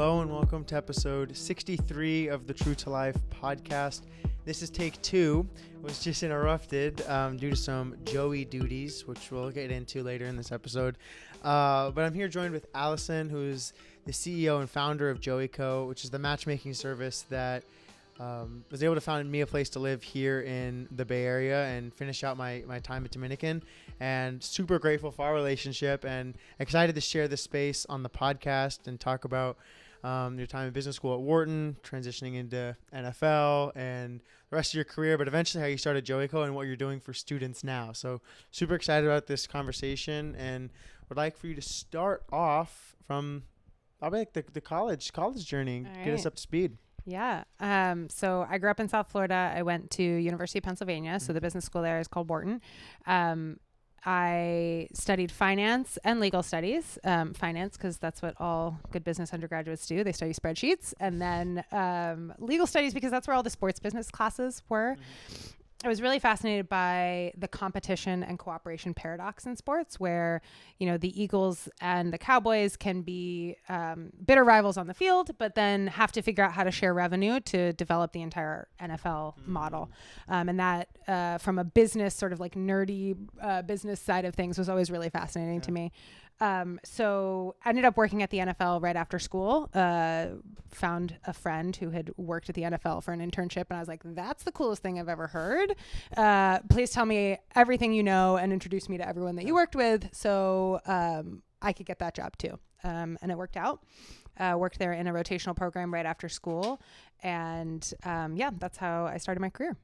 Hello and welcome to episode 63 of the True to Life podcast. This is take 2. It was just interrupted due to some Joey duties, which we'll get into later in this episode. But I'm here joined with Alison, who's the CEO and founder of Joeyco, which is the matchmaking service that was able to find me a place to live here in the Bay Area and finish out my time at Dominican. And super grateful for our relationship and excited to share this space on the podcast and talk about your time in business school at Wharton, transitioning into NFL and the rest of your career, but eventually how you started Joeyco and what you're doing for students now. So super excited about this conversation and would like for you to start off from probably like the college journey. All Get right. us up to speed. Yeah. So I grew up in South Florida. I went to University of Pennsylvania. So the business school there is called Wharton. I studied finance and legal studies, finance, because that's what all good business undergraduates do. They study spreadsheets, and then legal studies because that's where all the sports business classes were. Mm-hmm. I was really fascinated by the competition and cooperation paradox in sports where, you know, the Eagles and the Cowboys can be bitter rivals on the field, but then have to figure out how to share revenue to develop the entire NFL model. And that from a business sort of like nerdy business side of things was always really fascinating to me. So I ended up working at the NFL right after school, found a friend who had worked at the NFL for an internship. And I was like, that's the coolest thing I've ever heard. Please tell me everything you know and introduce me to everyone that you worked with. So I could get that job too. And it worked out. Worked there in a rotational program right after school. And that's how I started my career.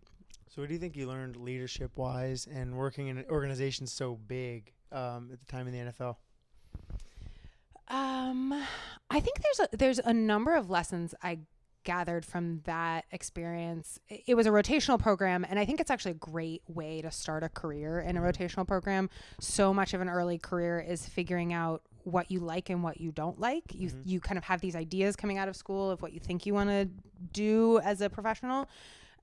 So what do you think you learned leadership wise and working in an organization so big at the time in the NFL? I think there's a number of lessons I gathered from that experience. It was a rotational program, and I think it's actually a great way to start a career in a rotational program. So much of an early career is figuring out what you like and what you don't like. You kind of have these ideas coming out of school of what you think you want to do as a professional,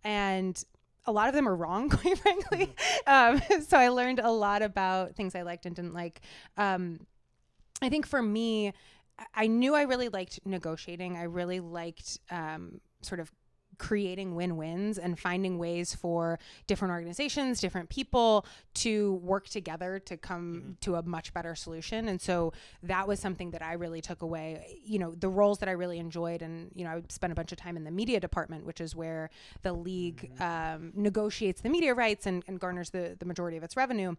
and a lot of them are wrong, quite frankly. So I learned a lot about things I liked and didn't like. I think for me, I knew I really liked negotiating. I really liked sort of creating win-wins and finding ways for different organizations, different people to work together to come to a much better solution. And so that was something that I really took away, you know, the roles that I really enjoyed. And, you know, I spent a bunch of time in the media department, which is where the league negotiates the media rights and garners the majority of its revenue.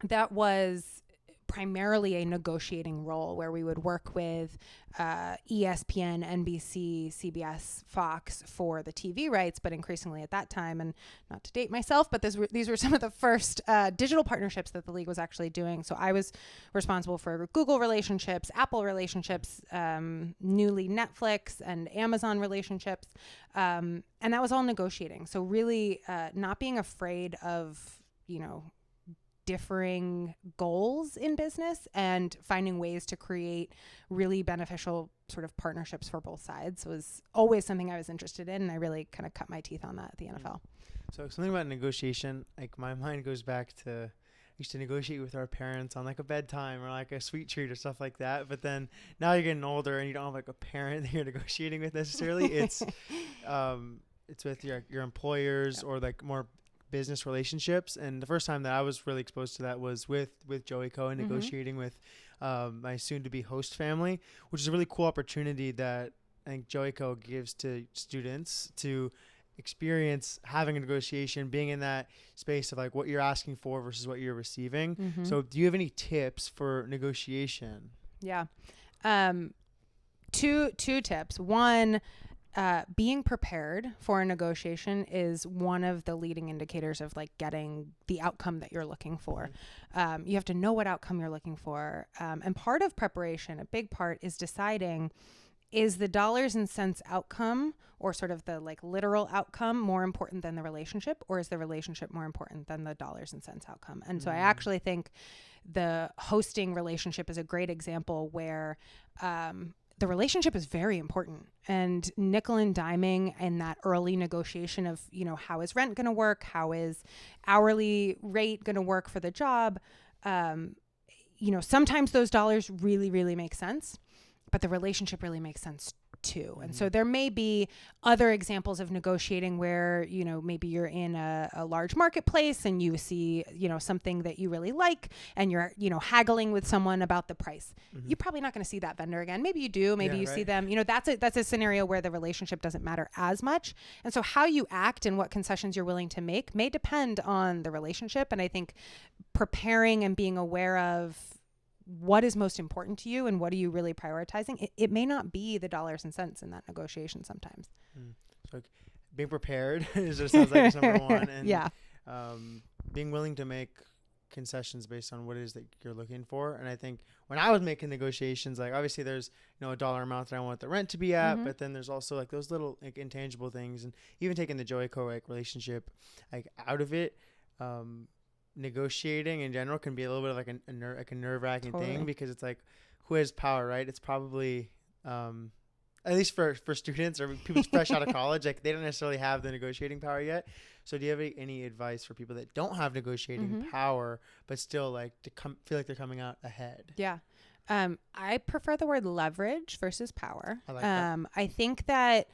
That was primarily a negotiating role where we would work with ESPN, NBC, CBS, Fox for the TV rights, but increasingly at that time, and not to date myself, but these were some of the first digital partnerships that the league was actually doing. So I was responsible for Google relationships, Apple relationships, newly Netflix and Amazon relationships, and that was all negotiating. So really not being afraid of, you know, differing goals in business and finding ways to create really beneficial sort of partnerships for both sides was always something I was interested in. And I really kind of cut my teeth on that at the NFL. So something about negotiation, like my mind goes back to, I used to negotiate with our parents on like a bedtime or like a sweet treat or stuff like that. But then now you're getting older and you don't have like a parent that you're negotiating with necessarily. It's with your employers or like more business relationships. And the first time that I was really exposed to that was with Joeyco and negotiating with my soon-to-be host family, which is a really cool opportunity that I think Joeyco gives to students to experience having a negotiation, being in that space of like what you're asking for versus what you're receiving. So do you have any tips for negotiation? Yeah. Two tips. One, being prepared for a negotiation is one of the leading indicators of like getting the outcome that you're looking for. You have to know what outcome you're looking for. And part of preparation, a big part, is deciding, is the dollars and cents outcome or sort of the like literal outcome more important than the relationship, or is the relationship more important than the dollars and cents outcome? And so I actually think the hosting relationship is a great example where the relationship is very important, and nickel and diming in that early negotiation of, you know, how is rent going to work? How is hourly rate going to work for the job? You know, sometimes those dollars really, really make sense. but the relationship really makes sense too. And so there may be other examples of negotiating where, you know, maybe you're in a large marketplace and you see, you know, something that you really like and you're, you know, haggling with someone about the price. You're probably not going to see that vendor again. Maybe you do, maybe you see them, you know, that's a scenario where the relationship doesn't matter as much. And so how you act and what concessions you're willing to make may depend on the relationship. And I think preparing and being aware of what is most important to you and what are you really prioritizing, it may not be the dollars and cents in that negotiation sometimes. So being prepared is just sounds like number one. And being willing to make concessions based on what it is that you're looking for. And I think when I was making negotiations, like obviously there's, you know, a dollar amount that I want the rent to be at, but then there's also like those little like intangible things, and even taking the Joeyco like relationship like out of it. Negotiating in general can be a little bit of like a nerve-wracking thing, because it's like, who has power, right? It's probably at least for students or people fresh out of college, like they don't necessarily have the negotiating power yet. So do you have any advice for people that don't have negotiating power but still like to feel like they're coming out ahead? I prefer the word leverage versus power. I like that. I think that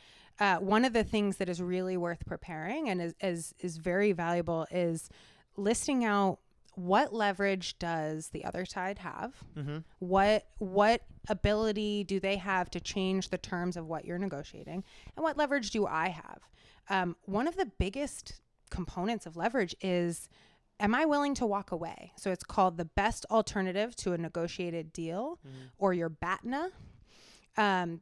one of the things that is really worth preparing and is very valuable is listing out what leverage does the other side have? What ability do they have to change the terms of what you're negotiating? And what leverage do I have? One of the biggest components of leverage is, am I willing to walk away? So it's called the best alternative to a negotiated deal, or your BATNA.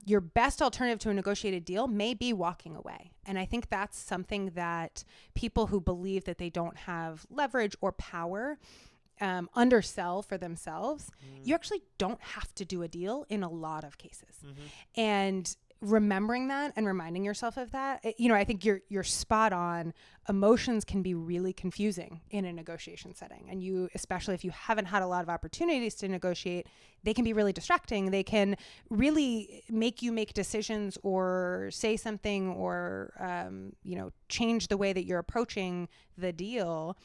Your best alternative to a negotiated deal may be walking away. And I think that's something that people who believe that they don't have leverage or power undersell for themselves. You actually don't have to do a deal in a lot of cases. And remembering that and reminding yourself of that, you know, I think you're spot on. Emotions can be really confusing in a negotiation setting. And you, especially if you haven't had a lot of opportunities to negotiate, they can be really distracting. They can really make you make decisions or say something or, you know, change the way that you're approaching the deal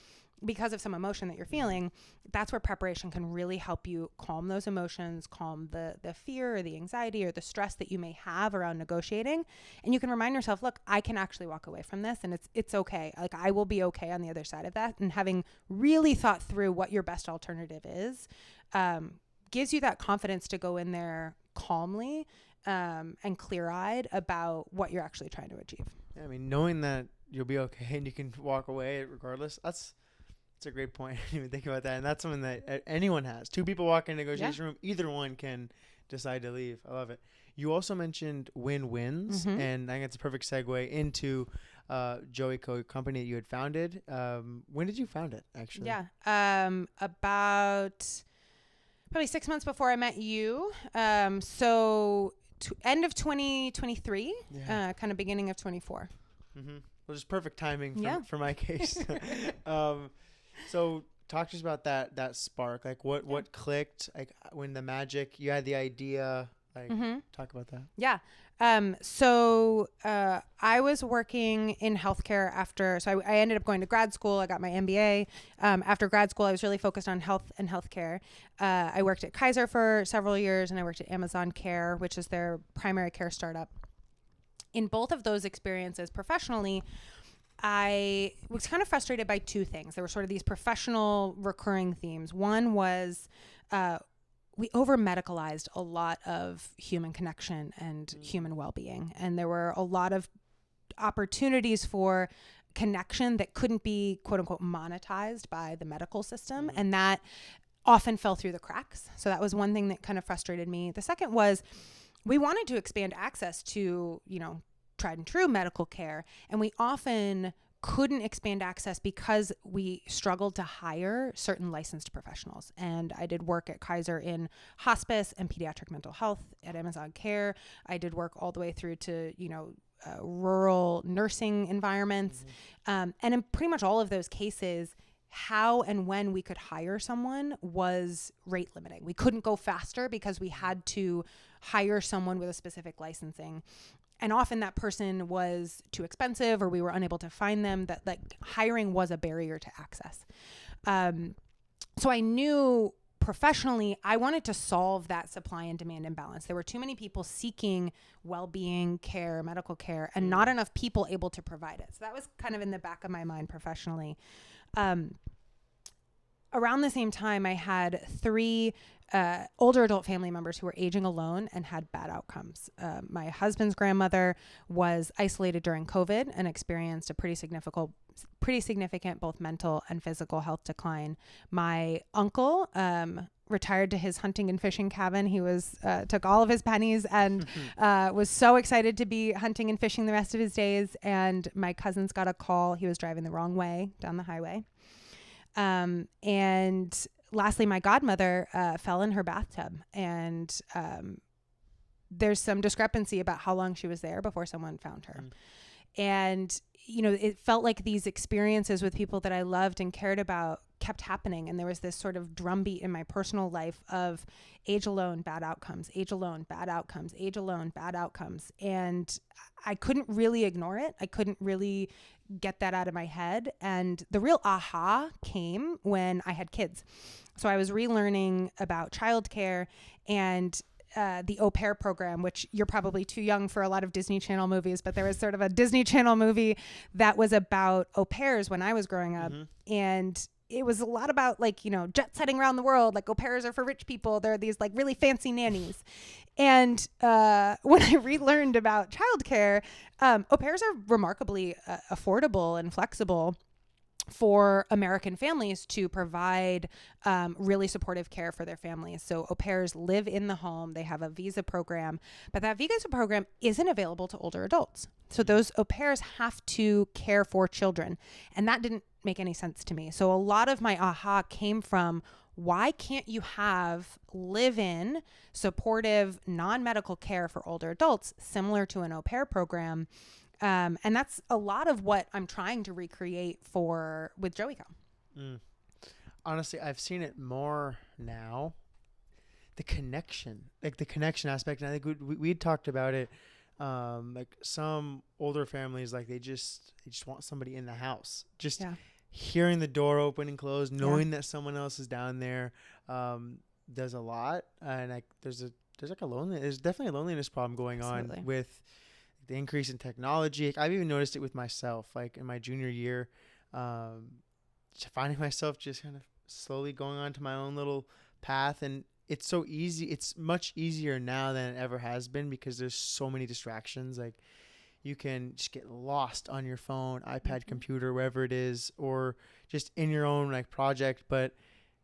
because of some emotion that you're feeling. That's where preparation can really help you calm those emotions, calm the fear or the anxiety or the stress that you may have around negotiating. And you can remind yourself, look, I can actually walk away from this and it's okay. Like I will be okay on the other side of that. And having really thought through what your best alternative is, gives you that confidence to go in there calmly, and clear-eyed about what you're actually trying to achieve. Yeah, I mean, knowing that you'll be okay and you can walk away regardless, that's a great point. I didn't even think about that. And that's something that anyone has. Two people walk in a negotiation room, either one can decide to leave. I love it. You also mentioned win-wins, and I think it's a perfect segue into Joeyco, company that you had founded. When did you found it, actually? About probably 6 months before I met you. So end of 2023, kind of beginning of 24. Well, just perfect timing for my case. So talk to us about that spark. Like what clicked, like when you had the idea, like talk about that. So I was working in healthcare so I ended up going to grad school. I got my MBA. After grad school, I was really focused on health and healthcare. I worked at Kaiser for several years, and I worked at Amazon Care, which is their primary care startup. In both of those experiences professionally, I was kind of frustrated by two things. There were sort of these professional recurring themes. One was we over-medicalized a lot of human connection and human well-being. And there were a lot of opportunities for connection that couldn't be, quote unquote, monetized by the medical system. And that often fell through the cracks. So that was one thing that kind of frustrated me. The second was we wanted to expand access to, you know, tried and true medical care. And we often couldn't expand access because we struggled to hire certain licensed professionals. And I did work at Kaiser in hospice and pediatric mental health, at Amazon Care. I did work all the way through to, you know, rural nursing environments. And in pretty much all of those cases, how and when we could hire someone was rate limiting. We couldn't go faster because we had to hire someone with a specific licensing. And often that person was too expensive, or we were unable to find them. That like hiring was a barrier to access. So I knew professionally, I wanted to solve that supply and demand imbalance. There were too many people seeking well-being care, medical care, and not enough people able to provide it. So that was kind of in the back of my mind professionally. Around the same time, I had 3 older adult family members who were aging alone and had bad outcomes. My husband's grandmother was isolated during COVID and experienced a pretty significant both mental and physical health decline. My uncle retired to his hunting and fishing cabin. He took all of his pennies and was so excited to be hunting and fishing the rest of his days. And my cousins got a call. He was driving the wrong way down the highway. And lastly, my godmother fell in her bathtub, and there's some discrepancy about how long she was there before someone found her. And, it felt like these experiences with people that I loved and cared about kept happening. And there was this sort of drumbeat in my personal life of age alone, bad outcomes, age alone, bad outcomes, age alone, bad outcomes. And I couldn't really ignore it. I couldn't really get that out of my head. And the real aha came when I had kids. So I was relearning about childcare and the au pair program, which you're probably too young for a lot of Disney Channel movies, but there was sort of a Disney Channel movie that was about au pairs when I was growing up. And it was a lot about jet setting around the world. Like au pairs are for rich people. They're these like really fancy nannies. And when I relearned about childcare, au pairs are remarkably affordable and flexible for American families to provide really supportive care for their families. So au pairs live in the home. They have a visa program, but that visa program isn't available to older adults. So those au pairs have to care for children. And that didn't make any sense to me. So a lot of my aha came from, why can't you have live-in supportive non-medical care for older adults similar to an au pair program? And that's a lot of what I'm trying to recreate with Joeyco. Honestly, I've seen it more now. The connection aspect. And I think we talked about it. Like some older families, like they just want somebody in the house. Hearing the door open and close, knowing that someone else is down there, does a lot. And there's definitely a loneliness problem going on with the increase in technology. I've even noticed it with myself, like in my junior year, finding myself just kind of slowly going on to my own little path. And it's so easy. It's much easier now than it ever has been because there's so many distractions. Like you can just get lost on your phone, iPad, computer, wherever it is, or just in your own like project. But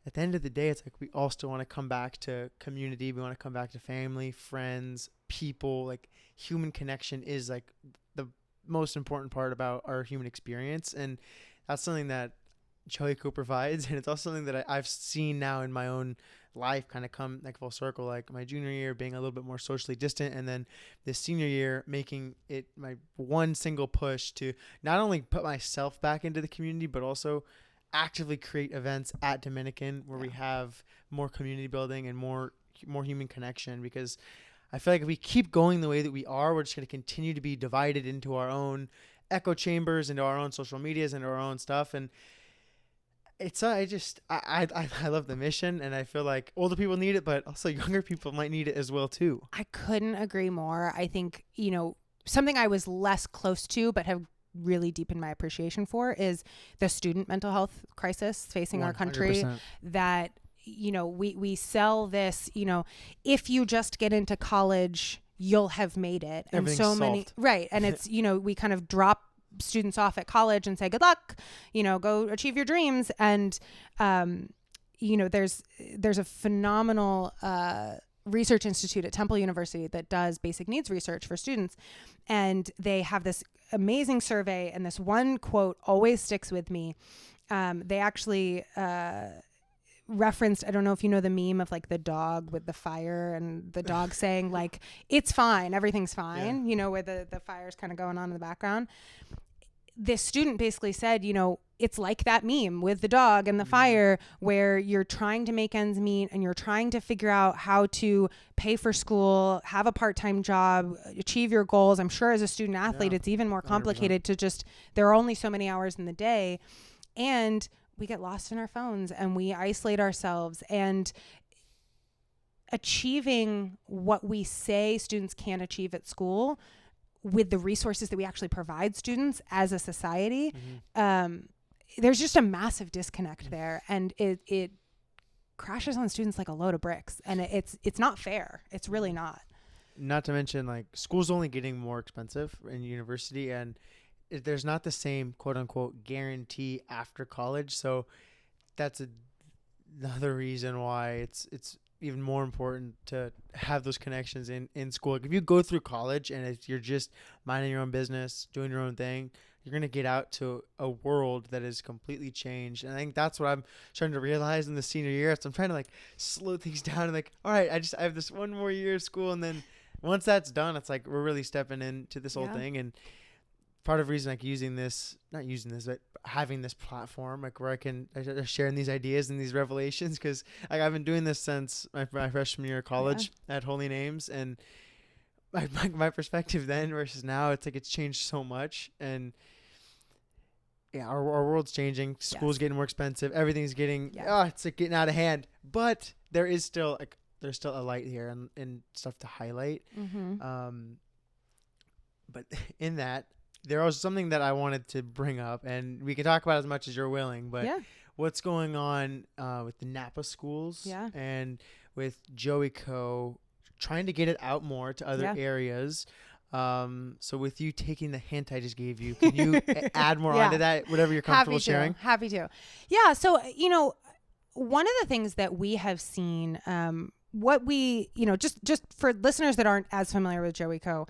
at the end of the day, it's like we all still want to come back to community. We want to come back to family, friends, people. Like human connection is like the most important part about our human experience. And that's something that Joeyco provides. And it's also something that I've seen now in my own life kind of come like full circle, like my junior year being a little bit more socially distant, and then this senior year making it my one single push to not only put myself back into the community, but also actively create events at Dominican where we have more community building and more human connection. Because I feel like if we keep going the way that we are, we're just going to continue to be divided into our own echo chambers, into our own social medias, into our own stuff. And it's I love the mission, and I feel like older people need it, but also younger people might need it as well too. I couldn't agree more. I think, something I was less close to but have really deepened my appreciation for is the student mental health crisis facing 100%. Our country. That we sell this, if you just get into college, you'll have made it. And so many, right. And it's, we kind of drop students off at college and say, good luck, go achieve your dreams. And, there's a phenomenal, research institute at Temple University that does basic needs research for students. And they have this amazing survey. And this one quote always sticks with me. They actually, referenced, I don't know if you know the meme of like the dog with the fire and the dog saying like, it's fine, everything's fine, where the fire's kind of going on in the background. This student basically said, it's like that meme with the dog and the fire, where you're trying to make ends meet and you're trying to figure out how to pay for school, have a part-time job, achieve your goals. I'm sure as a student athlete, it's even more complicated 100%. To just, there are only so many hours in the day. And we get lost in our phones and we isolate ourselves, and achieving what we say students can achieve at school with the resources that we actually provide students as a society, there's just a massive disconnect there, and it crashes on students like a load of bricks, and it's not fair. It's really not. Not to mention, like, school's only getting more expensive in university, and there's not the same quote unquote guarantee after college. So that's another reason why it's even more important to have those connections in school. Like, if you go through college and if you're just minding your own business, doing your own thing, you're going to get out to a world that is completely changed. And I think that's what I'm starting to realize in the senior year. So I'm trying to like slow things down and like, all right, I have this one more year of school. And then once that's done, it's like, we're really stepping into this whole thing. And part of the reason, like, but having this platform, like, where I can share these ideas and these revelations, because like, I've been doing this since my freshman year of college at Holy Names, and my perspective then versus now, it's like it's changed so much. And our world's changing. School's getting more expensive. Everything's getting it's like getting out of hand. But there is still there's still a light here and stuff to highlight. But in that, there was something that I wanted to bring up, and we can talk about as much as you're willing, but what's going on with the Napa schools and with Joeyco, trying to get it out more to other areas. So with you taking the hint I just gave you, can you add more onto that, whatever you're comfortable sharing? Happy to. Yeah. So, one of the things that we have seen, what we, just for listeners that aren't as familiar with Joeyco,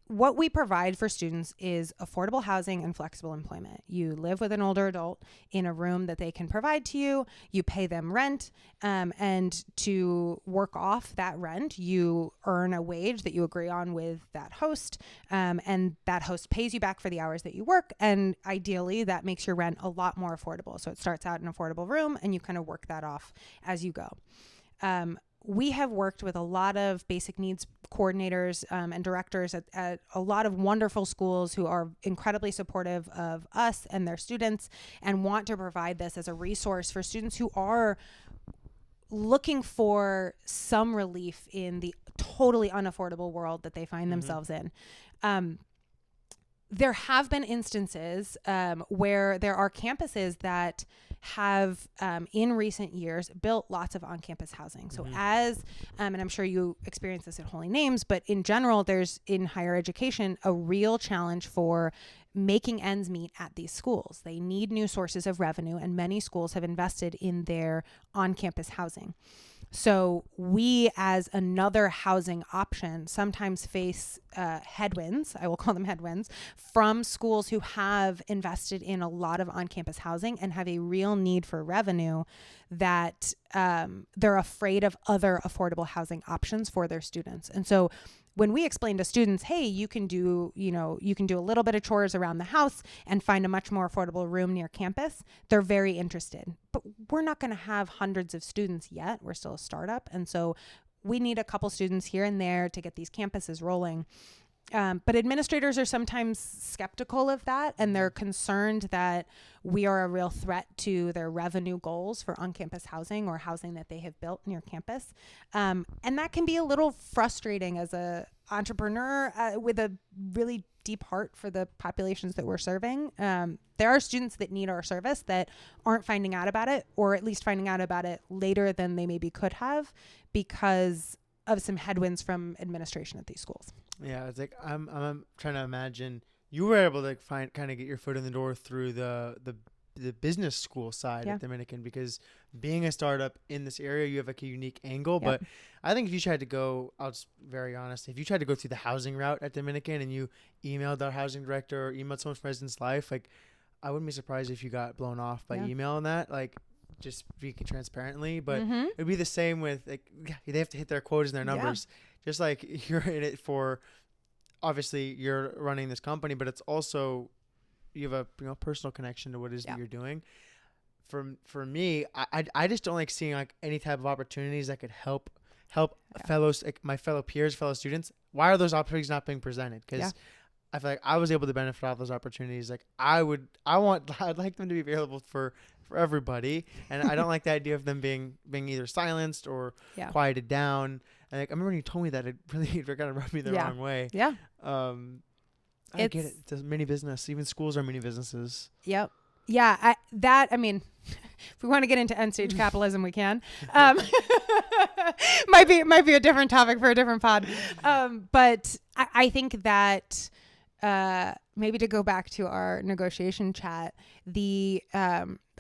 what we provide for students is affordable housing and flexible employment. You live with an older adult in a room that they can provide to you. You pay them rent, and to work off that rent, you earn a wage that you agree on with that host, and that host pays you back for the hours that you work. And ideally, that makes your rent a lot more affordable. So it starts out in an affordable room, and you kind of work that off as you go. We have worked with a lot of basic needs coordinators and directors at a lot of wonderful schools who are incredibly supportive of us and their students, and want to provide this as a resource for students who are looking for some relief in the totally unaffordable world that they find themselves in. There have been instances where there are campuses that have in recent years built lots of on-campus housing. So and I'm sure you experience this at Holy Names, but in general, there's in higher education a real challenge for making ends meet at these schools. They need new sources of revenue, and many schools have invested in their on-campus housing. So we, as another housing option, sometimes face headwinds, I will call them headwinds, from schools who have invested in a lot of on-campus housing and have a real need for revenue, that they're afraid of other affordable housing options for their students. And so when we explain to students, hey, you can do a little bit of chores around the house and find a much more affordable room near campus, they're very interested. But we're not going to have hundreds of students yet. We're still a startup. And so we need a couple students here and there to get these campuses rolling. But administrators are sometimes skeptical of that, and they're concerned that we are a real threat to their revenue goals for on-campus housing or housing that they have built near campus. And that can be a little frustrating as a entrepreneur with a really deep heart for the populations that we're serving. There are students that need our service that aren't finding out about it, or at least finding out about it later than they maybe could have, because of some headwinds from administration at these schools. Yeah, it's like I'm trying to imagine you were able to get your foot in the door through the business school side at Dominican, because being a startup in this area, you have like a unique angle. But I think if you tried to go, I'll just very honest, if you tried to go through the housing route at Dominican and you emailed our housing director or emailed someone from Residence Life, like, I wouldn't be surprised if you got blown off by email on that. Like, just speaking transparently, but it'd be the same with, like, they have to hit their quotas and their numbers. Just like you're in it for, obviously you're running this company, but it's also, you have a personal connection to what it is that you're doing. For me, I just don't like seeing like any type of opportunities that could help fellows, like my fellow peers, fellow students. Why are those opportunities not being presented? Because I feel like I was able to benefit off those opportunities. Like I'd like them to be available for everybody. And I don't like the idea of them being either silenced or quieted down. And like, I remember when you told me that, it really kind of rubbed me the wrong way. Yeah. I get it. It's a mini business. Even schools are mini businesses. Yep. Yeah. I mean, if we want to get into end stage capitalism, we can. Might be a different topic for a different pod. But I think that maybe to go back to our negotiation chat, the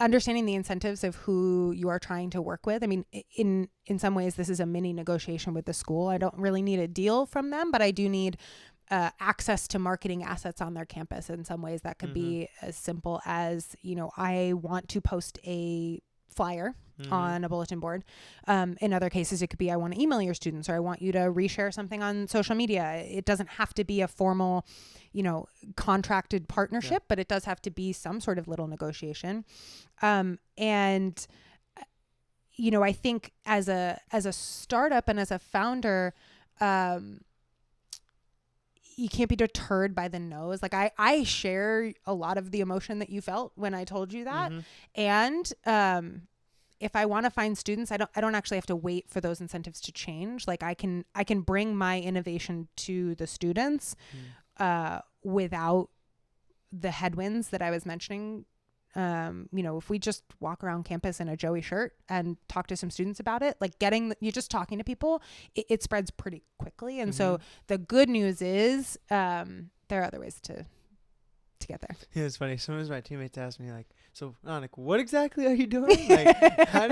understanding the incentives of who you are trying to work with. I mean, in some ways, this is a mini negotiation with the school. I don't really need a deal from them, but I do need access to marketing assets on their campus. In some ways that could be as simple as, I want to post a flyer on a bulletin board. In other cases, it could be, I want to email your students, or I want you to reshare something on social media. It doesn't have to be a formal, contracted partnership, but it does have to be some sort of little negotiation. And I think as a startup and as a founder, you can't be deterred by the no's. Like I share a lot of the emotion that you felt when I told you that. And if I want to find students, I don't actually have to wait for those incentives to change. Like I can bring my innovation to the students without the headwinds that I was mentioning. If we just walk around campus in a Joey shirt and talk to some students about it, like you're just talking to people, it spreads pretty quickly. And so the good news is there are other ways to get there. Yeah, it's funny. Sometimes my teammates ask me like, so Nanik, what exactly are you doing? Like, how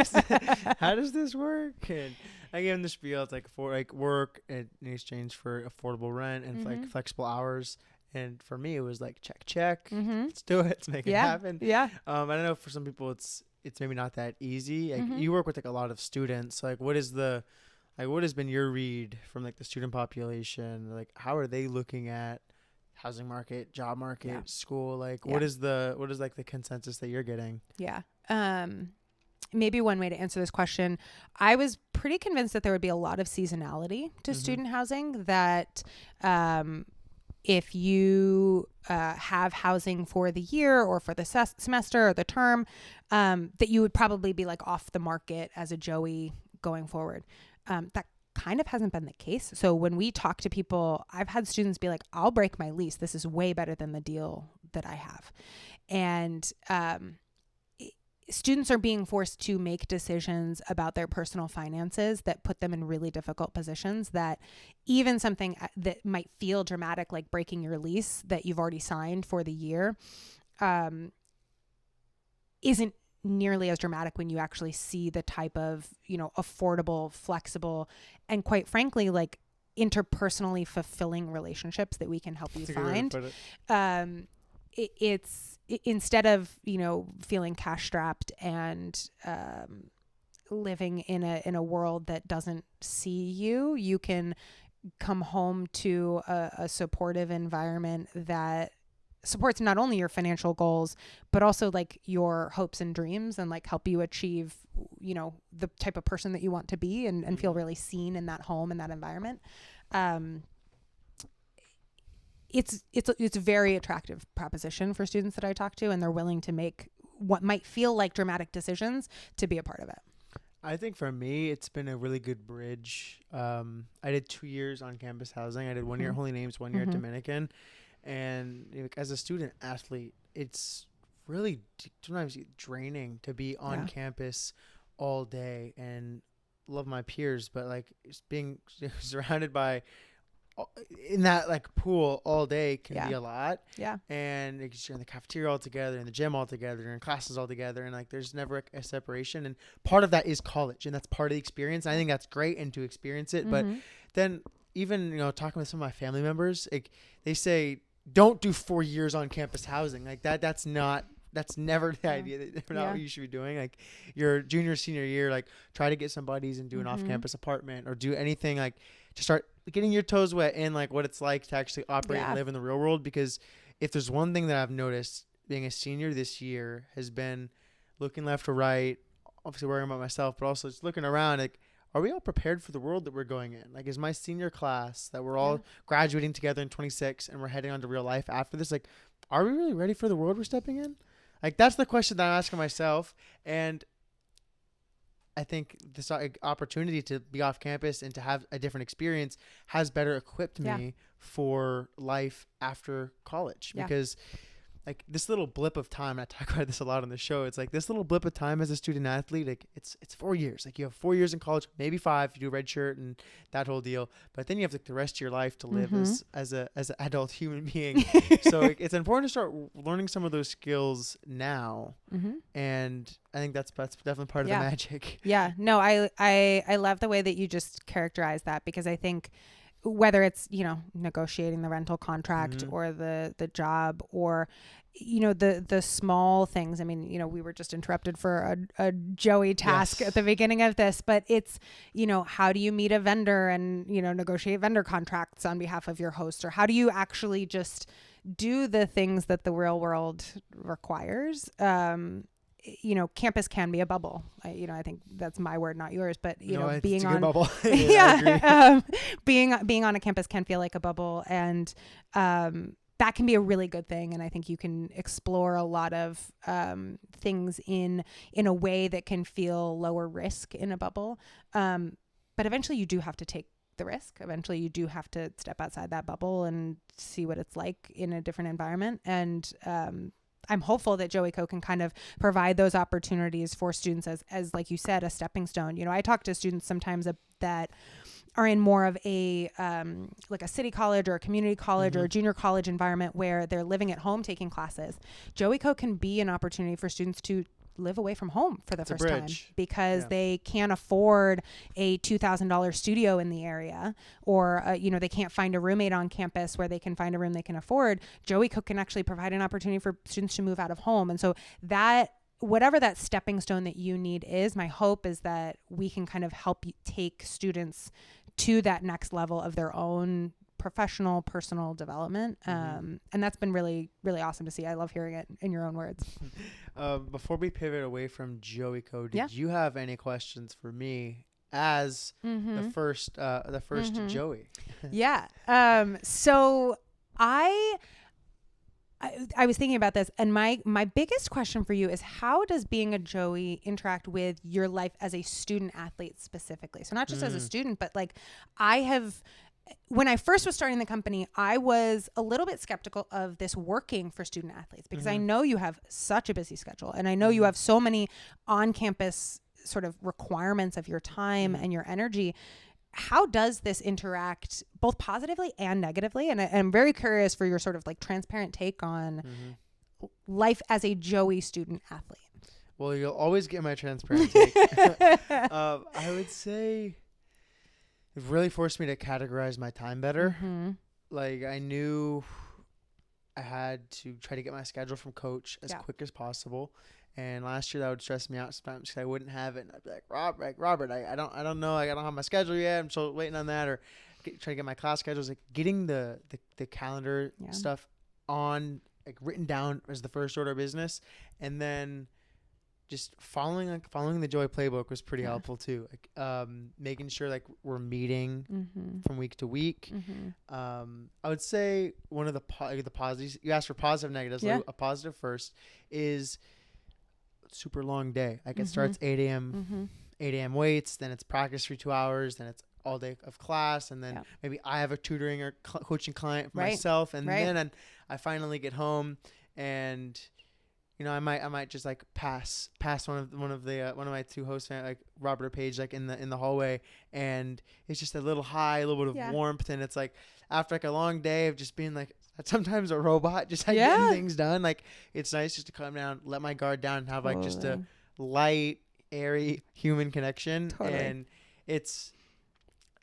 does this work? And I give them the spiel. It's like for like work in exchange for affordable rent and like flexible hours. And for me, it was like, check. Let's do it. Let's make it happen. Yeah. I don't know. For some people, it's maybe not that easy. Like you work with like a lot of students. Like what has been your read from like the student population? Like how are they looking at housing market, job market, school? Like what is like the consensus that you're getting? Yeah. Maybe one way to answer this question, I was pretty convinced that there would be a lot of seasonality to student housing, that if you have housing for the year or for the semester or the term, that you would probably be like off the market as a Joey going forward. That kind of hasn't been the case. So when we talk to people, I've had students be like, I'll break my lease. This is way better than the deal that I have. And students are being forced to make decisions about their personal finances that put them in really difficult positions, that even something that might feel dramatic, like breaking your lease that you've already signed for the year, isn't nearly as dramatic when you actually see the type of, affordable, flexible, and quite frankly, like interpersonally fulfilling relationships that we can help you find. It's instead of, feeling cash strapped and living in a world that doesn't see you, you can come home to a supportive environment that supports not only your financial goals, but also like your hopes and dreams, and like help you achieve, the type of person that you want to be, and feel really seen in that home and that environment. It's a very attractive proposition for students that I talk to, and they're willing to make what might feel like dramatic decisions to be a part of it. I think for me, it's been a really good bridge. I did 2 years on campus housing. I did 1 year at Holy Names, 1 year at Dominican. And as a student athlete, it's really sometimes draining to be on campus all day, and love my peers, but like just being surrounded by in that like pool all day can be a lot. Yeah. And you're in the cafeteria all together, in the gym all together, in classes all together, and like there's never a separation. And part of that is college, and that's part of the experience. And I think that's great, and to experience it. But then even talking with some of my family members, like they say, don't do 4 years on campus housing. Like that's never the idea. That's not what you should be doing. Like your junior, senior year, like try to get some buddies and do an off-campus apartment, or do anything like to start getting your toes wet in like what it's like to actually operate and live in the real world. Because if there's one thing that I've noticed being a senior this year has been looking left or right, obviously worrying about myself, but also just looking around, like are we all prepared for the world that we're going in? Like, is my senior class that we're all graduating together in 26 and we're heading on to real life after this, like, are we really ready for the world we're stepping in? Like, that's the question that I'm asking myself. And I think this opportunity to be off campus and to have a different experience has better equipped me for life after college, because like this little blip of time, and I talk about this a lot on the show, it's like this little blip of time as a student athlete, like it's 4 years. Like you have 4 years in college, maybe 5 if you do a red shirt and that whole deal, but then you have like the rest of your life to live as an adult human being. So it's important to start learning some of those skills now, and I think that's definitely part of the magic. Yeah, no, I love the way that you just characterize that, because I think whether it's, you know, negotiating the rental contract or the job, or, you know, the small things. I mean, you know, we were just interrupted for a Joey task at the beginning of this, but it's, you know, how do you meet a vendor and, you know, negotiate vendor contracts on behalf of your host, or how do you actually just do the things that the real world requires? You know, campus can be a bubble. I think that's my word, not yours, but being on bubble. being on a campus can feel like a bubble, and that can be a really good thing. And I think you can explore a lot of things in a way that can feel lower risk in a bubble. But eventually you do have to take the risk. Eventually you do have to step outside that bubble and see what it's like in a different environment. And I'm hopeful that Joeyco can kind of provide those opportunities for students as like you said, a stepping stone. You know, I talk to students sometimes that are in more of a like a city college or a community college or a junior college environment where they're living at home taking classes. Joeyco can be an opportunity for students to live away from home for the first time, because they can't afford a $2,000 studio in the area, or you know, they can't find a roommate on campus where they can find a room they can afford. Joeyco can actually provide an opportunity for students to move out of home. And so that, whatever that stepping stone that you need is, my hope is that we can kind of help you take students to that next level of their own professional, personal development. And that's been really, really awesome to see. I love hearing it in your own words. Before we pivot away from Joeyco, did you have any questions for me as the first Joey? So I was thinking about this, and my biggest question for you is, how does being a Joey interact with your life as a student athlete specifically? So not just as a student, but like when I first was starting the company, I was a little bit skeptical of this working for student athletes, because I know you have such a busy schedule, and I know you have so many on-campus sort of requirements of your time and your energy. How does this interact both positively and negatively? And I'm very curious for your sort of like transparent take on life as a Joey student athlete. Well, you'll always get my transparent take. I would say it really forced me to categorize my time better. Like, I knew I had to try to get my schedule from coach as quick as possible. And last year that would stress me out sometimes because I wouldn't have it. And I'd be like, Robert, I don't know. Like, I don't have my schedule yet. I'm still waiting on that. Or try to get my class schedules. Like, getting the calendar stuff on, like, written down as the first order of business. And then just following the Joy playbook was pretty helpful too. Like, making sure like we're meeting from week to week. I would say one of the positives, you asked for positive, negatives. Like a positive first is super long day. Like it starts 8 a.m. 8 a.m. weights, then it's practice for 2 hours, then it's all day of class, and then maybe I have a tutoring or coaching client for myself, and then I finally get home, and you know, I might just like pass one of my two hosts, like Robert or Paige, like in the hallway, and it's just a little high, a little bit of warmth, and it's like after like a long day of just being like sometimes a robot, just like getting things done. Like it's nice just to come down, let my guard down, and have like just a light, airy human connection, and it's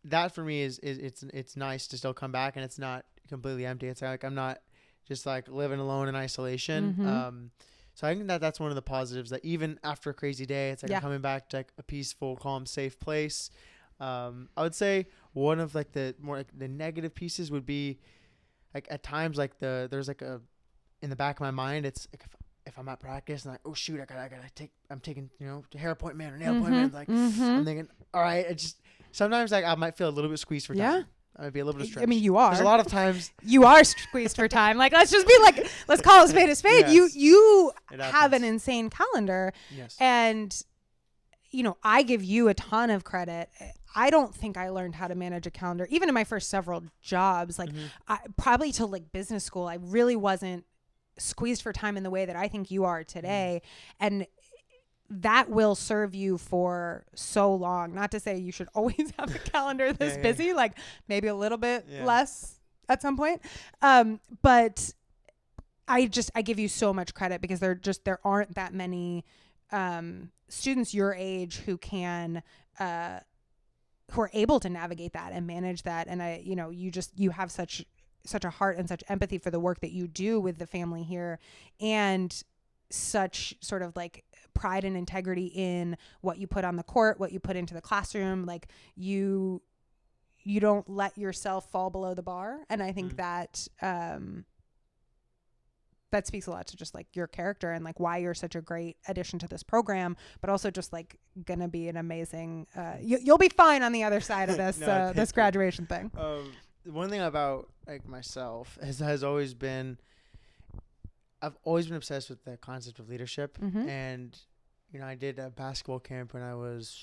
that for me is it's nice to still come back, and it's not completely empty. It's like I'm not just like living alone in isolation. So I think that's one of the positives, that even after a crazy day, it's like I'm coming back to like a peaceful, calm, safe place. I would say one of like the more like the negative pieces would be like at times like there's like in the back of my mind, it's like if I'm at practice and like, oh shoot, I'm taking, hair appointment or nail appointment. Like I'm thinking, all right, sometimes like I might feel a little bit squeezed for time. I might be a little bit stretched. I mean, you are. There's a lot of times you are squeezed for time. Like, let's just be like, let's call a spade a spade. Yes. You have an insane calendar. Yes. And, I give you a ton of credit. I don't think I learned how to manage a calendar, even in my first several jobs. Like, probably till like business school, I really wasn't squeezed for time in the way that I think you are today. And that will serve you for so long. Not to say you should always have a calendar this busy, like maybe a little bit less at some point. But I give you so much credit because there aren't that many students your age who are able to navigate that and manage that. And you have such a heart and such empathy for the work that you do with the family here, and such sort of like pride and integrity in what you put on the court, what you put into the classroom. Like you don't let yourself fall below the bar. And I think that that speaks a lot to just like your character and like why you're such a great addition to this program, but also just like gonna be an amazing, you'll be fine on the other side of this, this graduation thing. One thing about like myself has always been, I've always been obsessed with the concept of leadership. And, I did a basketball camp when I was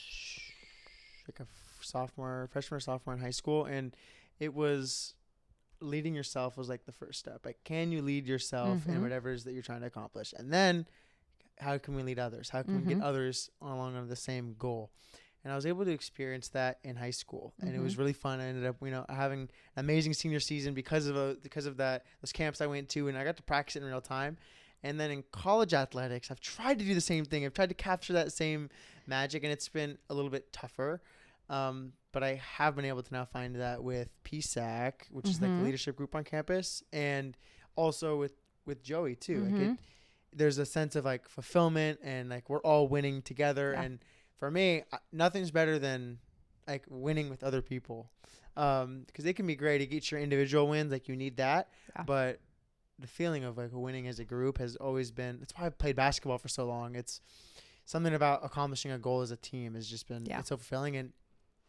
like a freshman or sophomore in high school. And it was leading yourself was like the first step. Like, can you lead yourself in whatever it is that you're trying to accomplish? And then how can we lead others? How can we get others along on the same goal? And I was able to experience that in high school, and it was really fun. I ended up, having an amazing senior season because of those camps I went to, and I got to practice it in real time. And then in college athletics, I've tried to do the same thing. I've tried to capture that same magic, and it's been a little bit tougher. But I have been able to now find that with PSAC, which is like the leadership group on campus, and also with Joey too. Like there's a sense of like fulfillment, and like we're all winning together. And for me, nothing's better than like winning with other people, because it can be great to get your individual wins. Like you need that, but the feeling of like winning as a group has always been. That's why I've played basketball for so long. It's something about accomplishing a goal as a team has just been it's so fulfilling. And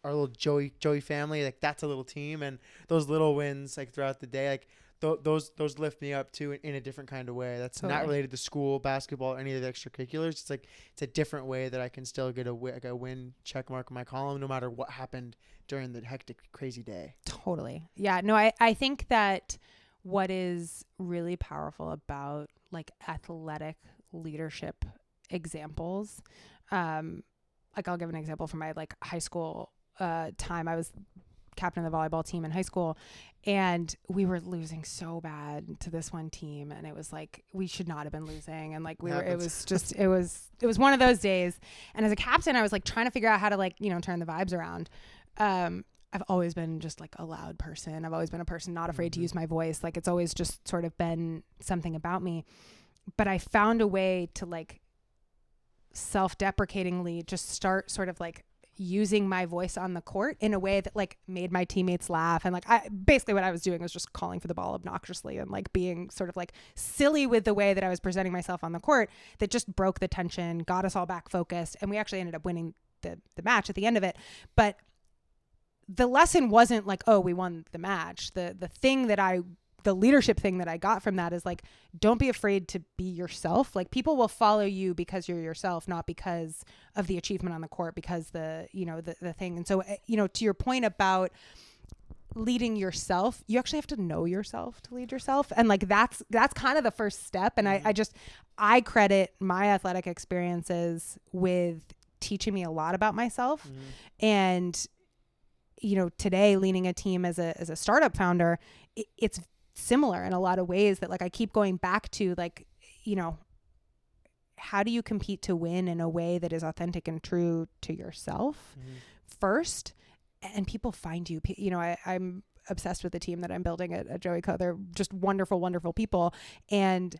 our little Joey family, like that's a little team, and those little wins like throughout the day, like those lift me up too in a different kind of way. That's not related to school, basketball, or any of the extracurriculars. It's like it's a different way that I can still get a win check mark on my column, no matter what happened during the hectic, crazy day. Totally. Yeah. No, I think that what is really powerful about like athletic leadership examples, like I'll give an example from my like high school time. I was captain of the volleyball team in high school, and we were losing so bad to this one team, and it was like we should not have been losing, and like it was one of those days. And as a captain, I was like trying to figure out how to like turn the vibes around. I've always been just like a loud person. I've always been a person not afraid to use my voice. Like it's always just sort of been something about me. But I found a way to like self-deprecatingly just start sort of like using my voice on the court in a way that like made my teammates laugh. And like basically what I was doing was just calling for the ball obnoxiously and like being sort of like silly with the way that I was presenting myself on the court, that just broke the tension, got us all back focused. And we actually ended up winning the match at the end of it. But the lesson wasn't like, oh, we won the match. The leadership thing that I got from that is like, don't be afraid to be yourself. Like people will follow you because you're yourself, not because of the achievement on the court, because the thing. And so, to your point about leading yourself, you actually have to know yourself to lead yourself. And like, that's kind of the first step. And I credit my athletic experiences with teaching me a lot about myself. And, today leading a team as a startup founder, it's similar in a lot of ways, that like I keep going back to like, how do you compete to win in a way that is authentic and true to yourself first, and people find you. I'm obsessed with the team that I'm building at Joeyco. They're just wonderful, wonderful people. And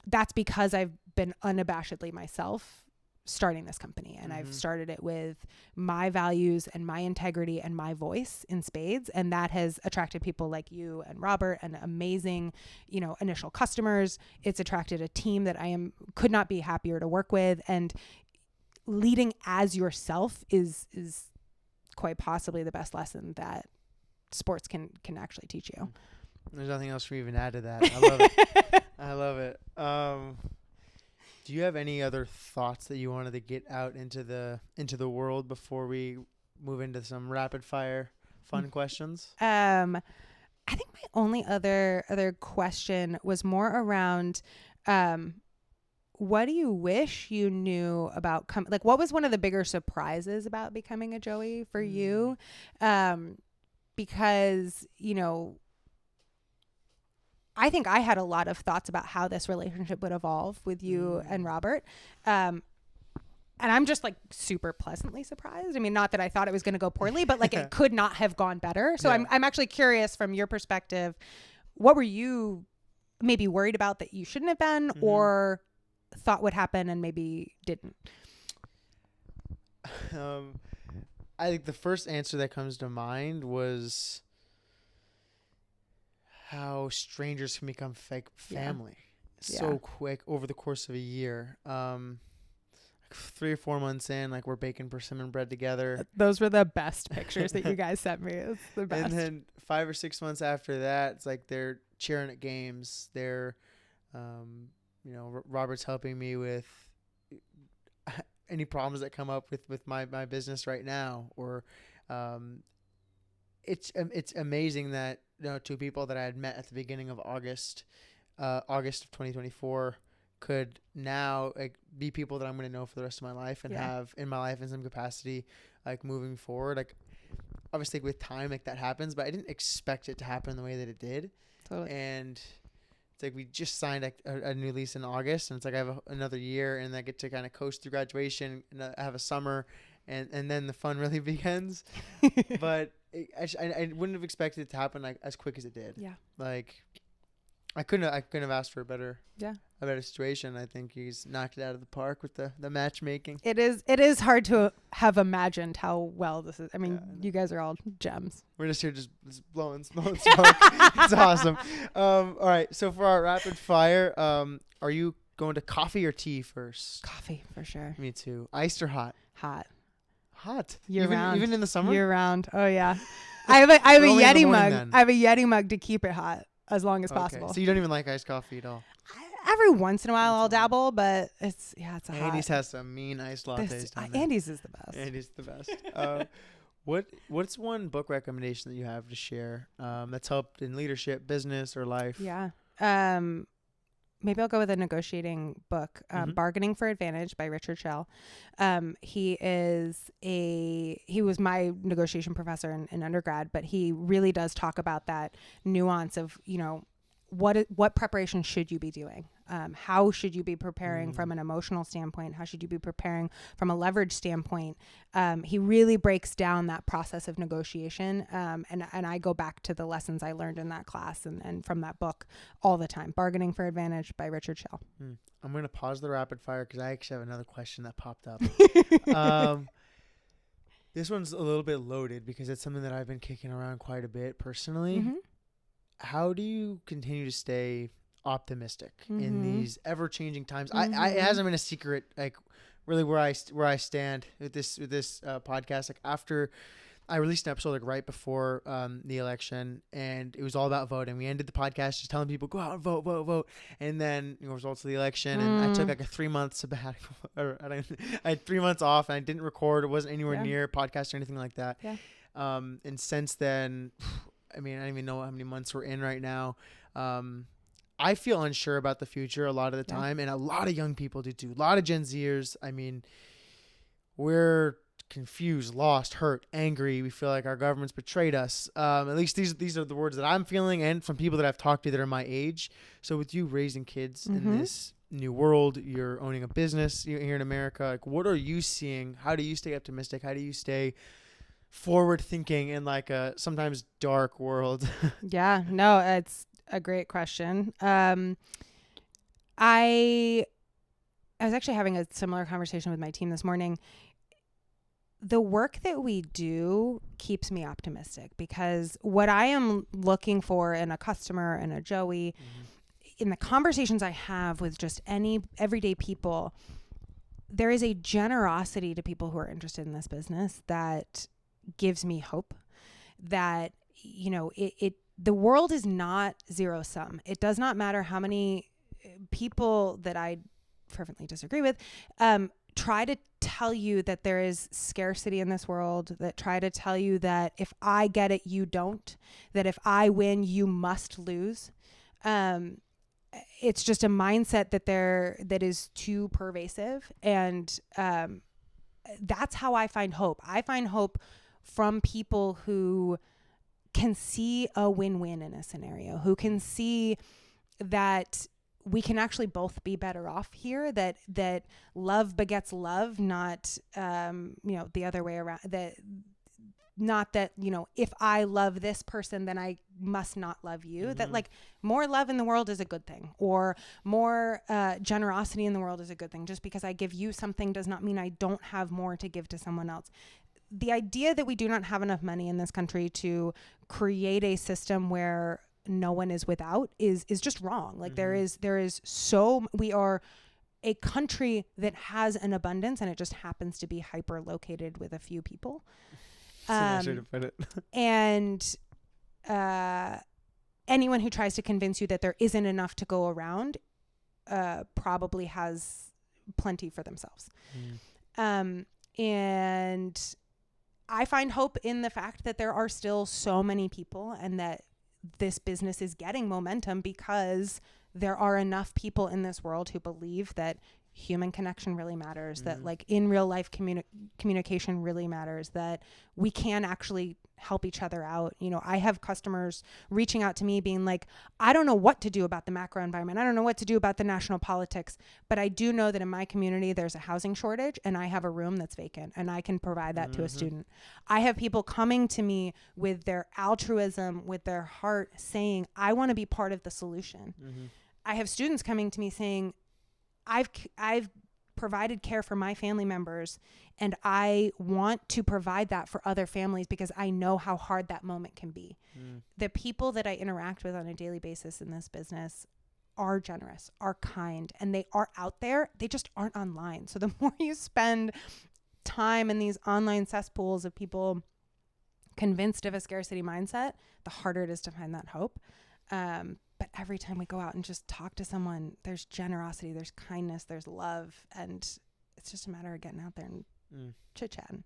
that's because I've been unabashedly myself starting this company, and I've Mhm. started it with my values and my integrity and my voice in spades. And that has attracted people like you and Robert and amazing, initial customers. It's attracted a team that could not be happier to work with. And leading as yourself is quite possibly the best lesson that sports can actually teach you. There's nothing else for me to even add to that. I love it. I love it. Do you have any other thoughts that you wanted to get out into the world before we move into some rapid fire fun questions? I think my only other question was more around, what do you wish you knew about what was one of the bigger surprises about becoming a Joey for you? Because, I think I had a lot of thoughts about how this relationship would evolve with you and Robert. And I'm just super pleasantly surprised. I mean, not that I thought it was going to go poorly, but it could not have gone better. So I'm actually curious from your perspective, what were you maybe worried about that you shouldn't have done or thought would happen and maybe didn't? I think the first answer that comes to mind was how strangers can become family so quick over the course of a year. 3 or 4 months in, we're baking persimmon bread together. Those were the best pictures that you guys sent me. It's the best. And then 5 or 6 months after that, it's they're cheering at games. They're, Robert's helping me with any problems that come up with my business right now. Or it's amazing that 2 people that I had met at the beginning of August of 2024 could now be people that I'm going to know for the rest of my life and have in my life in some capacity, moving forward. Obviously with time, that happens, but I didn't expect it to happen the way that it did. Totally. And it's we just signed a new lease in August, and it's I have another year, and I get to kind of coast through graduation, and I have a summer, and then the fun really begins. But I wouldn't have expected it to happen as quick as it did. Yeah. I couldn't have asked for a better situation. I think he's knocked it out of the park with the matchmaking. It is hard to have imagined how well this is. I mean, you guys are all gems. We're just here just blowing smoke. It's awesome. All right. So for our rapid fire, are you going to coffee or tea first? Coffee for sure. Me too. Iced or hot? Hot. Year round. Even in the summer? Year round. Oh yeah. I have a Yeti mug. Then. I have a Yeti mug to keep it hot as long as possible. So you don't even like iced coffee at all? Every once in a while I'll dabble, but it's a hot. Andy's has some mean iced lattes. Andy's is the best. Andy's the best. What's one book recommendation that you have to share that's helped in leadership, business, or life? Yeah. Maybe I'll go with a negotiating book, Bargaining for Advantage by Richard Schell. He was my negotiation professor in undergrad, but he really does talk about that nuance of, what preparation should you be doing? How should you be preparing from an emotional standpoint? How should you be preparing from a leverage standpoint? He really breaks down that process of negotiation. And I go back to the lessons I learned in that class and from that book all the time. Bargaining for Advantage by Richard Schell. I'm going to pause the rapid fire because I actually have another question that popped up. This one's a little bit loaded because it's something that I've been kicking around quite a bit personally. How do you continue to stay optimistic in these ever-changing times? It hasn't been a secret, really where I stand with this podcast. After I released an episode right before the election, and it was all about voting. We ended the podcast just telling people, go out and vote. And then results of the election, and I took a 3-month sabbatical. I had 3 months off, and I didn't record. It wasn't anywhere near podcast or anything like that. Yeah. And since then, I don't even know how many months we're in right now. I feel unsure about the future a lot of the time, and a lot of young people do too. A lot of Gen Zers. We're confused, lost, hurt, angry. We feel like our government's betrayed us. At least these are the words that I'm feeling, and from people that I've talked to that are my age. So with you raising kids in this new world, you're owning a business here in America. What are you seeing? How do you stay optimistic? How do you stay forward thinking in a sometimes dark world? Yeah, no, it's a great question. I I was actually having a similar conversation with my team this morning. The work that we do keeps me optimistic, because what I am looking for in a customer and a Joey, in the conversations I have with just any everyday people, there is a generosity to people who are interested in this business that gives me hope that, you know, the world is not zero sum. It does not matter how many people that I fervently disagree with try to tell you that there is scarcity in this world, that try to tell you that if I get it, you don't, that if I win, you must lose. It's just a mindset that is too pervasive. And that's how I find hope. I find hope from people who can see a win-win in a scenario, who can see that we can actually both be better off here, that love begets love, not, the other way around, not that, if I love this person, then I must not love you, that like more love in the world is a good thing, or more generosity in the world is a good thing. Just because I give you something does not mean I don't have more to give to someone else. The idea that we do not have enough money in this country to create a system where no one is without is just wrong. Like we are a country that has an abundance, and it just happens to be hyper located with a few people. That's a nice way to put it. And anyone who tries to convince you that there isn't enough to go around probably has plenty for themselves. And I find hope in the fact that there are still so many people, and that this business is getting momentum because there are enough people in this world who believe that human connection really matters, that like in real life communication really matters, that we can actually help each other out. I have customers reaching out to me being like, I don't know what to do about the macro environment. I don't know what to do about the national politics, but I do know that in my community, there's a housing shortage, and I have a room that's vacant, and I can provide that to a student. I have people coming to me with their altruism, with their heart, saying, I want to be part of the solution. I have students coming to me saying, I've provided care for my family members, and I want to provide that for other families because I know how hard that moment can be. The people that I interact with on a daily basis in this business are generous, are kind, and they are out there. They just aren't online. So the more you spend time in these online cesspools of people convinced of a scarcity mindset, the harder it is to find that hope. But every time we go out and just talk to someone, there's generosity, there's kindness, there's love. And it's just a matter of getting out there and chit-chatting.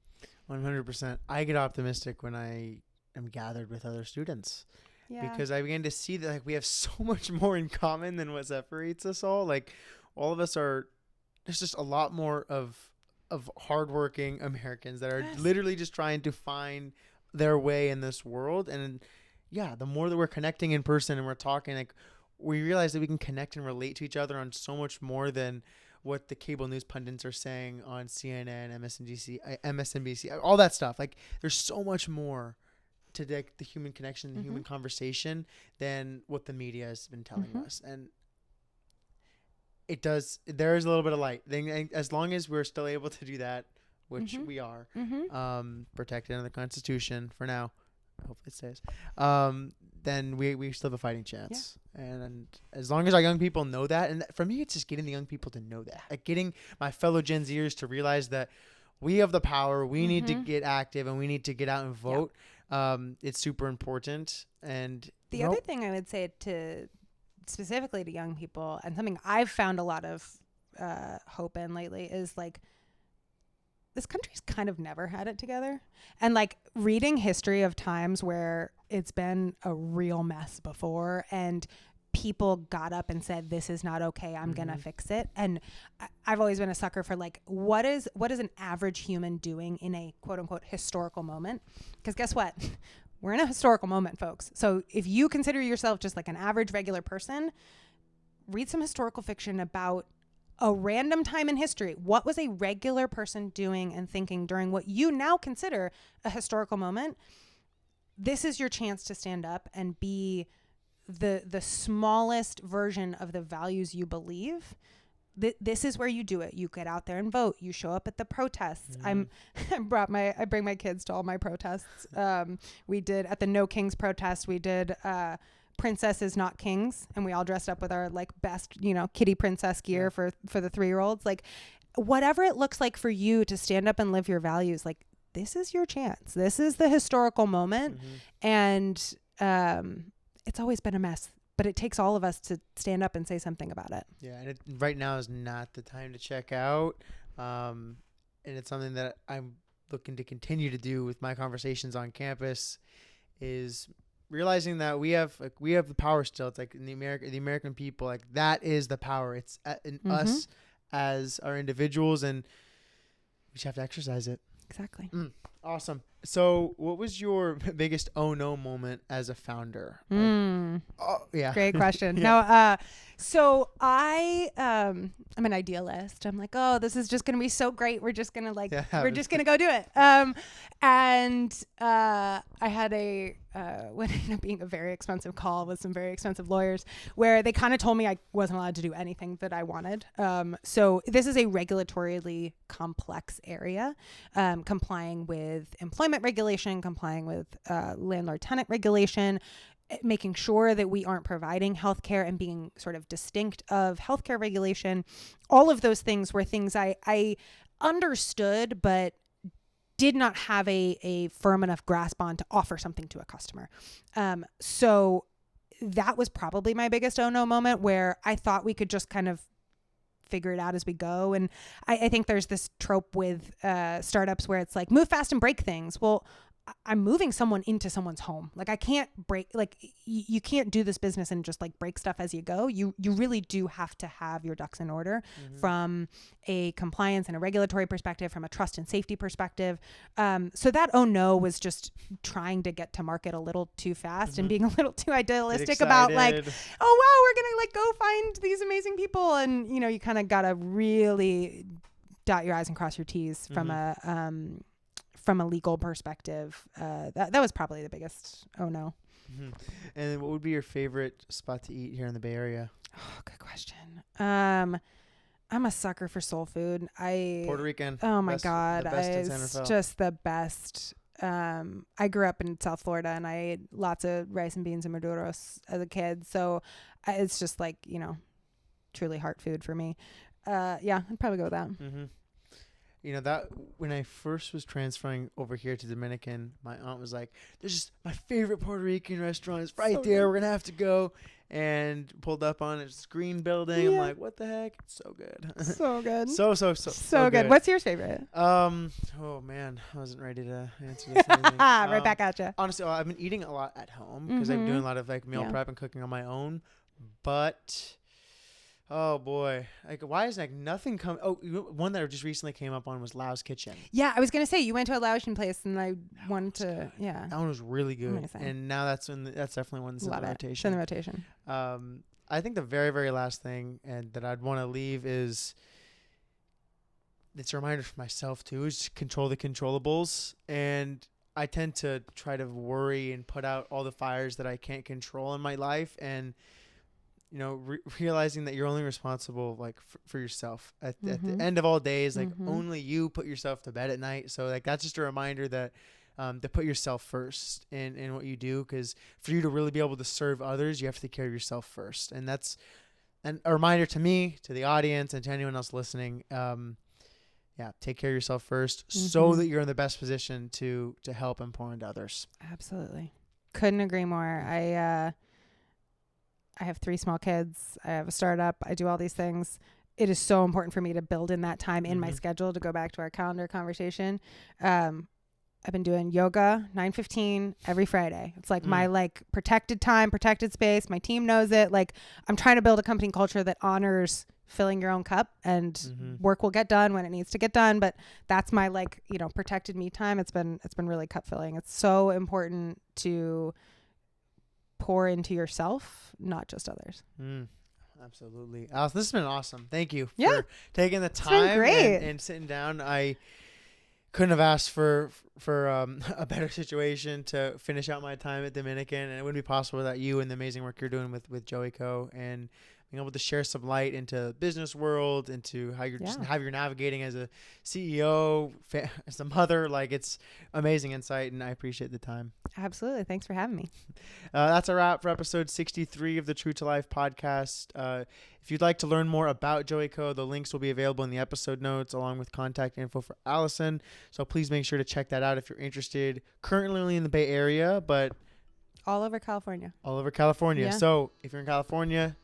100%. I get optimistic when I am gathered with other students. Yeah. Because I begin to see that like we have so much more in common than what separates us all. Like all of us there's just a lot more of hardworking Americans that are literally just trying to find their way in this world. And yeah, the more that we're connecting in person and we're talking, like we realize that we can connect and relate to each other on so much more than what the cable news pundits are saying on CNN, MSNBC, all that stuff. Like there's so much more to the human connection, the human conversation than what the media has been telling us. And there is a little bit of light. As long as we're still able to do that, which we are, protected under the Constitution for now, hopefully it stays, then we still have a fighting chance. And as long as our young people know that, and for me, it's just getting the young people to know that, like getting my fellow Gen Zers to realize that we have the power, we need to get active, and we need to get out and vote. It's super important. And the other thing I would say specifically to young people, and something I've found a lot of hope in lately, is like, this country's kind of never had it together. And like reading history of times where it's been a real mess before and people got up and said, this is not okay, I'm going to fix it. And I've always been a sucker for like, what is an average human doing in a quote unquote historical moment? Because guess what? We're in a historical moment, folks. So if you consider yourself just like an average regular person, read some historical fiction about a random time in history. What was a regular person doing and thinking during what you now consider a historical moment? This is your chance to stand up and be the smallest version of the values you believe this is where you do it. You get out there and vote. You show up at the protests. I bring my kids to all my protests. We did at the No Kings protest. We did Princesses Not Kings, and we all dressed up with our like best, kitty princess gear for the 3-year-olds. Like, whatever it looks like for you to stand up and live your values, like, this is your chance. This is the historical moment. And it's always been a mess, but it takes all of us to stand up and say something about it. Yeah, and right now is not the time to check out. And it's something that I'm looking to continue to do with my conversations on campus, is realizing that we have the power still. It's like in the American people, like, that is the power. It's in us as our individuals, and we just have to exercise it. Exactly. Awesome. So what was your biggest oh no moment as a founder? Great question. No, so I'm an idealist. I'm like, oh, this is just going to be so great. We're just going to we're just going to go do it. And I had what ended up being a very expensive call with some very expensive lawyers, where they kind of told me I wasn't allowed to do anything that I wanted. So this is a regulatorily complex area, complying with employment regulation, complying with landlord-tenant regulation, making sure that we aren't providing healthcare and being sort of distinct of healthcare regulation. All of those things were things I understood, but did not have a firm enough grasp on to offer something to a customer. So that was probably my biggest oh no moment, where I thought we could just kind of figure it out as we go. And I think there's this trope with startups where it's like, move fast and break things. Well, I'm moving someone into someone's home. Like, I can't break, like, you can't do this business and just like break stuff as you go. You really do have to have your ducks in order from a compliance and a regulatory perspective, from a trust and safety perspective. So that oh no was just trying to get to market a little too fast and being a little too idealistic about like, oh wow, we're gonna like go find these amazing people, and you kind of gotta really dot your I's and cross your T's from a legal perspective. That was probably the biggest oh no. And what would be your favorite spot to eat here in the Bay Area? Oh, good question. I'm a sucker for soul food. Puerto Rican. Oh my God. It's just the best. I grew up in South Florida, and I ate lots of rice and beans and maduros as a kid. So it's just like, truly heart food for me. Yeah, I'd probably go with that. That when I first was transferring over here to Dominican, my aunt was like, there's just my favorite Puerto Rican restaurant is right there. We're going to have to go. And pulled up on this green building. I'm like, what the heck? It's so good. So good. So good. What's your favorite? Oh man, I wasn't ready to answer this. Right back at you. Honestly, I've been eating a lot at home because I'm doing a lot of like meal prep and cooking on my own. But oh boy, like, why is like nothing come? Oh, one that just recently came up on was Lau's Kitchen. Yeah, I was gonna say you went to a Laotian place, and I wanted to. Yeah, that one was really good. Amazing. And now that's definitely one that's in the rotation. It's in the rotation. I think the very, very last thing and that I'd want to leave is, it's a reminder for myself too, is control the controllables. And I tend to try to worry and put out all the fires that I can't control in my life, and realizing that you're only responsible like for yourself at the end of all days. Like, only you put yourself to bed at night. So like, that's just a reminder that to put yourself first in what you do, because for you to really be able to serve others, you have to take care of yourself first. And that's a reminder to me, to the audience, and to anyone else listening. Take care of yourself first, so that you're in the best position to help and pour into others. Absolutely. Couldn't agree more. I have 3 small kids. I have a startup. I do all these things. It is so important for me to build in that time in my schedule, to go back to our calendar conversation. I've been doing yoga 9:15 every Friday. It's like my like protected time, protected space. My team knows it. Like, I'm trying to build a company culture that honors filling your own cup, and work will get done when it needs to get done. But that's my like, protected me time. It's been really cup filling. It's so important to pour into yourself, not just others. Absolutely. Alison, this has been awesome. Thank you for taking the time and sitting down. I couldn't have asked for a better situation to finish out my time at Dominican, and it wouldn't be possible without you and the amazing work you're doing with Joeyco. And being able to share some light into the business world, into how you're navigating as a CEO, as a mother. Like, it's amazing insight, and I appreciate the time. Absolutely. Thanks for having me. That's a wrap for episode 63 of the True to Life podcast. If you'd like to learn more about Joeyco, the links will be available in the episode notes along with contact info for Alison. So please make sure to check that out if you're interested. Currently only in the Bay Area, but all over California. Yeah. So if you're in California,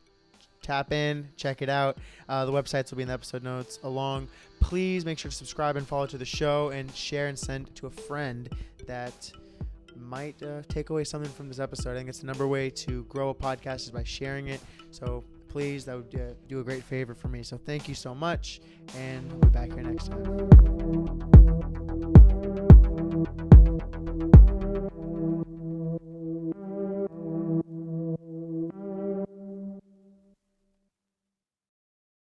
tap in, check it out. The websites will be in the episode notes along. Please make sure to subscribe and follow to the show, and share and send to a friend that might take away something from this episode. I think it's the number way to grow a podcast is by sharing it. So please, that would do a great favor for me. So thank you so much, and we'll be back here next time.